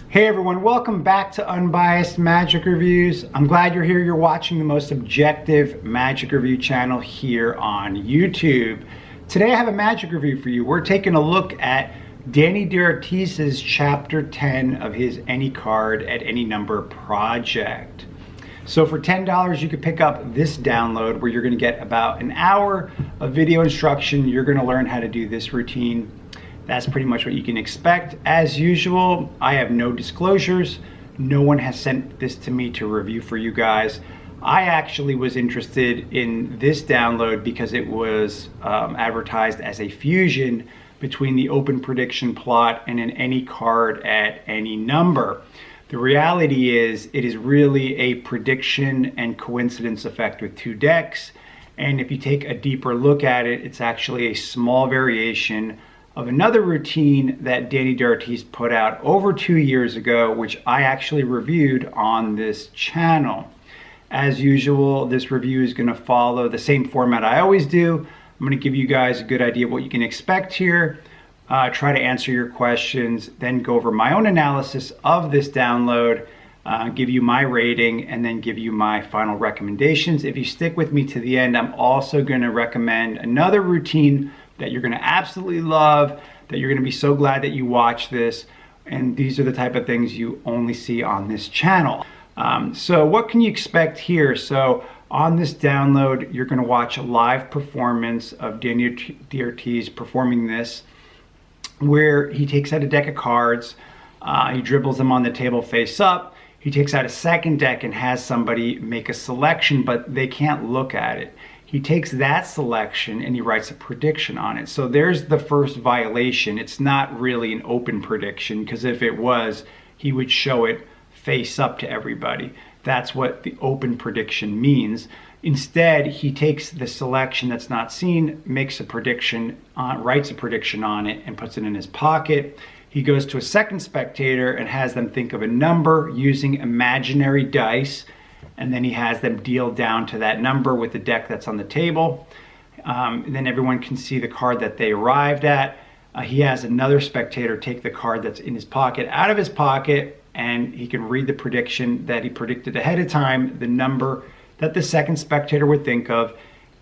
Hey everyone, welcome back to Unbiased Magic Reviews. I'm glad you're here. You're watching the most objective magic review channel here on YouTube. Today I have a magic review for you. We're taking a look at Dani DaOrtiz's Chapter 10 of his Any Card at Any Number project. So for $10, you could pick up this download where you're going to get about an hour of video instruction. You're going to learn how to do this routine. That's pretty much what you can expect. As usual, I have no disclosures. No one has sent this to me to review for you guys. I actually was interested in this download because it was advertised as a fusion between the open prediction plot and an any card at any number. The reality is it is really a prediction and coincidence effect with two decks. And if you take a deeper look at it, it's actually a small variation of another routine that Dani DaOrtiz put out over 2 years ago, which I actually reviewed on this channel. As usual, this review is going to follow the same format I always do. I'm going to give you guys a good idea of what you can expect here, try to answer your questions, then go over my own analysis of this download, give you my rating, and then give you my final recommendations. If you stick with me to the end, I'm also going to recommend another routine that you're going to absolutely love, that you're going to be so glad that you watch this, and these are the type of things you only see on this channel. So what can you expect here? So on this download, you're going to watch a live performance of Dani DaOrtiz performing this, where he takes out a deck of cards, he dribbles them on the table face up, he takes out a second deck and has somebody make a selection, but they can't look at it. He takes that selection and he writes a prediction on it. So there's the first violation. It's not really an open prediction, because if it was, he would show it face up to everybody. That's what the open prediction means. Instead, he takes the selection that's not seen, makes a prediction, writes a prediction on it, and puts it in his pocket. He goes to a second spectator and has them think of a number using imaginary dice, and then he has them deal down to that number with the deck that's on the table. Then everyone can see the card that they arrived at. He has another spectator take the card that's in his pocket out of his pocket, and he can read the prediction that he predicted ahead of time, the number that the second spectator would think of,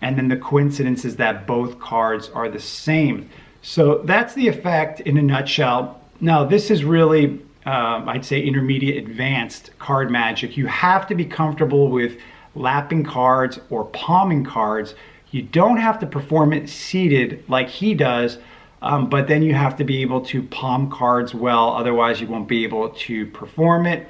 and then the coincidence is that both cards are the same. So that's the effect in a nutshell. Now, this is really I'd say intermediate advanced card magic. You have to be comfortable with lapping cards or palming cards. You don't have to perform it seated like he does, but then you have to be able to palm cards well, otherwise you won't be able to perform it.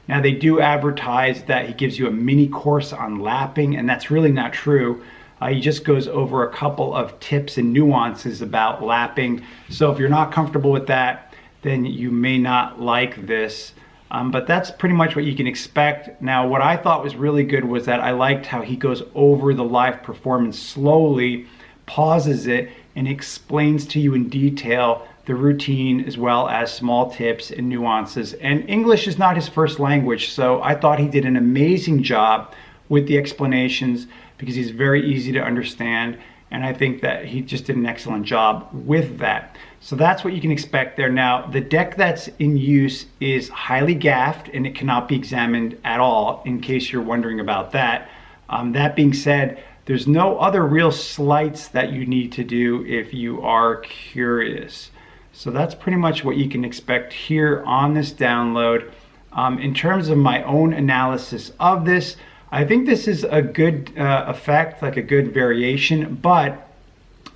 Now, they do advertise that he gives you a mini course on lapping, and that's really not true. He just goes over a couple of tips and nuances about lapping. So if you're not comfortable with that, then you may not like this. But that's pretty much what you can expect. Now, what I thought was really good was that I liked how he goes over the live performance slowly, pauses it, and explains to you in detail the routine as well as small tips and nuances. And English is not his first language, so I thought he did an amazing job with the explanations because he's very easy to understand. And I think that he just did an excellent job with that. So that's what you can expect there. Now, the deck that's in use is highly gaffed and it cannot be examined at all, in case you're wondering about that. That being said, there's no other real sleights that you need to do if you are curious. So that's pretty much what you can expect here on this download. In terms of my own analysis of this, I think this is a good effect, like a good variation, but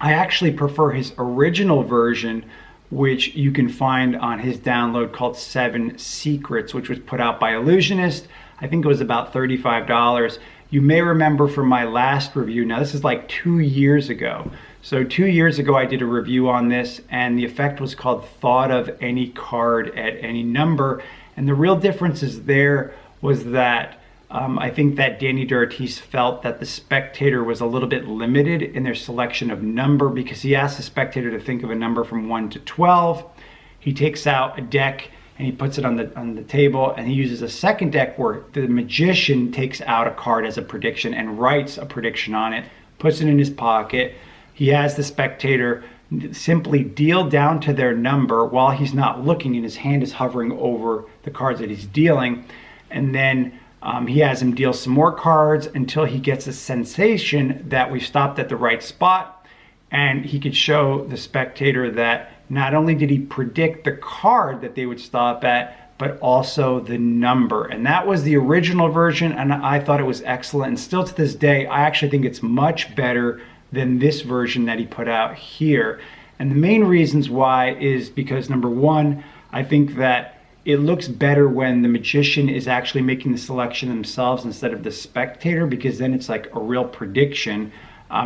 I actually prefer his original version, which you can find on his download called 7 Secrets, which was put out by Illusionist. I think it was about $35. You may remember from my last review, now this is like 2 years ago. So 2 years ago I did a review on this, and the effect was called Thought of Any Card at Any Number. And the real difference is there was that I think that Dani DaOrtiz felt that the spectator was a little bit limited in their selection of number, because he asked the spectator to think of a number from 1 to 12. He takes out a deck and he puts it on the table, and he uses a second deck where the magician takes out a card as a prediction and writes a prediction on it, puts it in his pocket. he has the spectator simply deal down to their number while he's not looking and his hand is hovering over the cards that he's dealing. And then he has him deal some more cards until he gets a sensation that we've stopped at the right spot. And he could show the spectator that not only did he predict the card that they would stop at, but also the number. And that was the original version, and I thought it was excellent. And still to this day, I actually think it's much better than this version that he put out here. And the main reasons why is because, number one, I think that it looks better when the magician is actually making the selection themselves instead of the spectator, because then it's like a real prediction.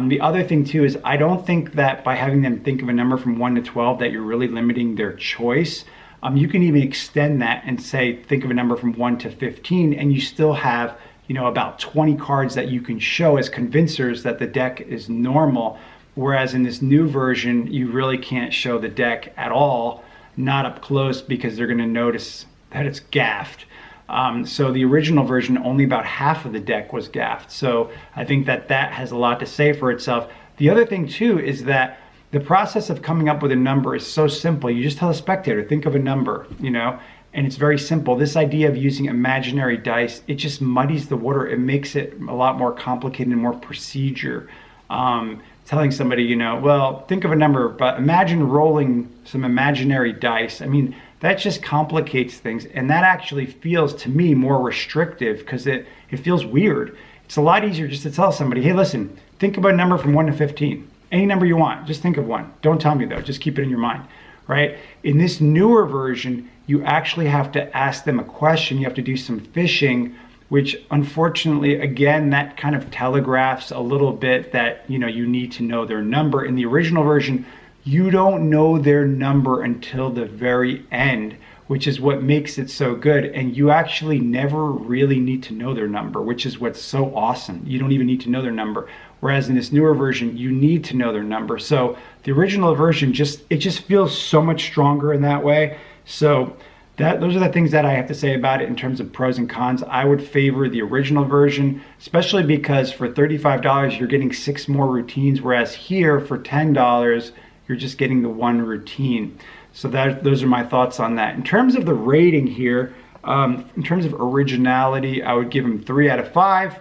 The other thing too is I don't think that by having them think of a number from 1 to 12 that you're really limiting their choice. You can even extend that and say think of a number from 1 to 15, and you still have, you know, about 20 cards that you can show as convincers that the deck is normal. Whereas in this new version, you really can't show the deck at all, not up close, because they're going to notice that it's gaffed. So the original version, only about half of the deck was gaffed. So I think that that has a lot to say for itself. The other thing too is that the process of coming up with a number is so simple. You just tell a spectator, think of a number, you know, and it's very simple. This idea of using imaginary dice, it just muddies the water. It makes it a lot more complicated and more procedure. Telling somebody, you know, well, think of a number, but imagine rolling some imaginary dice. I mean, that just complicates things, and that actually feels to me more restrictive because it feels weird. It's a lot easier just to tell somebody, hey, listen, think about a number from 1 to 15. Any number you want, just think of one. Don't tell me though, just keep it in your mind, right? In this newer version, you actually have to ask them a question. You have to do some fishing, which unfortunately, again, that kind of telegraphs a little bit that, you know, you need to know their number. In the original version, you don't know their number until the very end, which is what makes it so good. And you actually never really need to know their number, which is what's so awesome. You don't even need to know their number. Whereas in this newer version, you need to know their number. So the original version, it just feels so much stronger in that way. So those are the things that I have to say about it in terms of pros and cons. I would favor the original version, especially because for $35, you're getting 6 more routines, whereas here for $10, you're just getting the 1 routine. So those are my thoughts on that. In terms of the rating here, in terms of originality, I would give him 3 out of 5.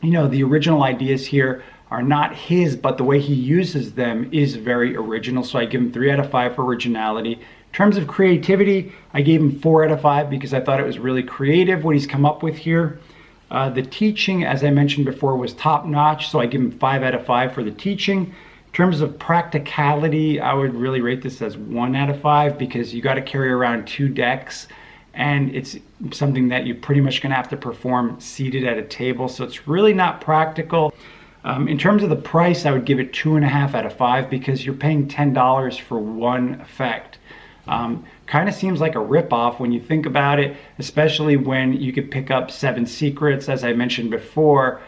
You know, the original ideas here are not his, but the way he uses them is very original. So I give him 3 out of 5 for originality. In terms of creativity, I gave him 4 out of 5 because I thought it was really creative what he's come up with here. The teaching, as I mentioned before, was top notch. So I give him 5 out of 5 for the teaching. In terms of practicality, I would really rate this as 1 out of 5 because you got to carry around 2 decks. And it's something that you're pretty much going to have to perform seated at a table. So it's really not practical. In terms of the price, I would give it 2.5 out of 5 because you're paying $10 for one effect. Kind of seems like a ripoff when you think about it, especially when you could pick up 7 secrets, as I mentioned before,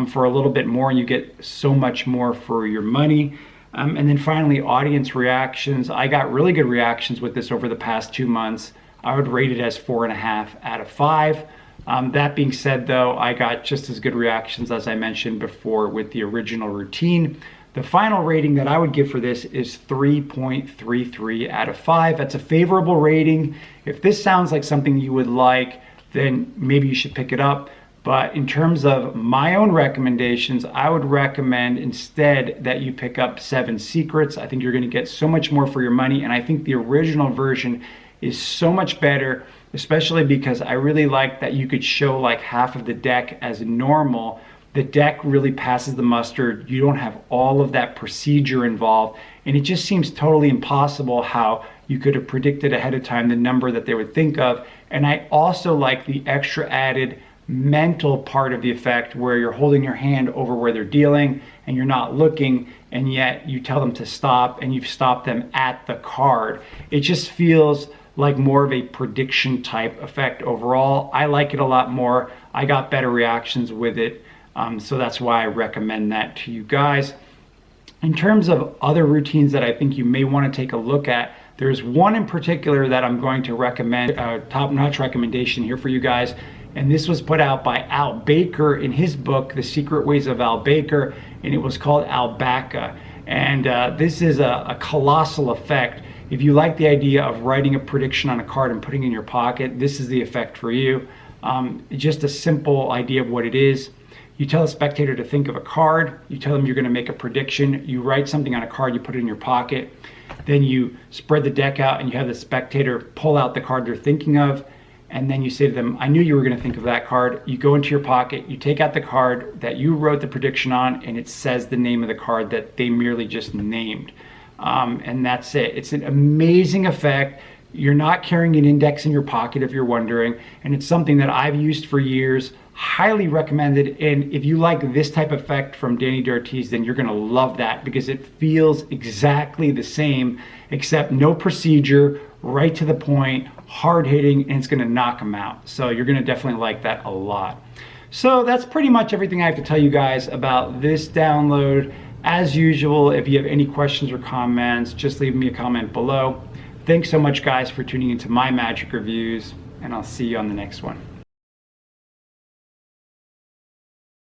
for a little bit more, and you get so much more for your money. And then finally, audience reactions. I got really good reactions with this over the past 2 months. I would rate it as 4.5 out of 5. That being said, though, I got just as good reactions as I mentioned before with the original routine. The final rating that I would give for this is 3.33 out of 5. That's a favorable rating. If this sounds like something you would like, then maybe you should pick it up. But in terms of my own recommendations, I would recommend instead that you pick up 7 secrets. I think you're going to get so much more for your money, and I think the original version is so much better, especially because I really like that you could show like half of the deck as normal. The deck really passes the mustard. You don't have all of that procedure involved, and it just seems totally impossible how you could have predicted ahead of time the number that they would think of. And I also like the extra added mental part of the effect where you're holding your hand over where they're dealing and you're not looking, and yet you tell them to stop and you've stopped them at the card. It just feels like more of a prediction type effect overall. I like it a lot more. I got better reactions with it. So that's why I recommend that to you guys. In terms of other routines that I think you may want to take a look at, there's one in particular that I'm going to recommend, a top-notch recommendation here for you guys. And this was put out by Al Baker in his book, The Secret Ways of Al Baker, and it was called Albaca. And this is a colossal effect. If you like the idea of writing a prediction on a card and putting it in your pocket, this is the effect for you. Just a simple idea of what it is. You tell a spectator to think of a card, you tell them you're going to make a prediction, you write something on a card, you put it in your pocket, then you spread the deck out and you have the spectator pull out the card they're thinking of, and then you say to them, I knew you were going to think of that card. You go into your pocket, you take out the card that you wrote the prediction on, and it says the name of the card that they merely just named. And that's it. It's an amazing effect. You're not carrying an index in your pocket if you're wondering, and it's something that I've used for years. Highly recommended. And if you like this type of effect from Dani DaOrtiz, then you're going to love that, because it feels exactly the same, except no procedure, right to the point, hard hitting, and it's going to knock them out. So you're going to definitely like that a lot. So that's pretty much everything I have to tell you guys about this download. As usual, if you have any questions or comments, just leave me a comment below. Thanks so much, guys, for tuning into my magic reviews, and I'll see you on the next one.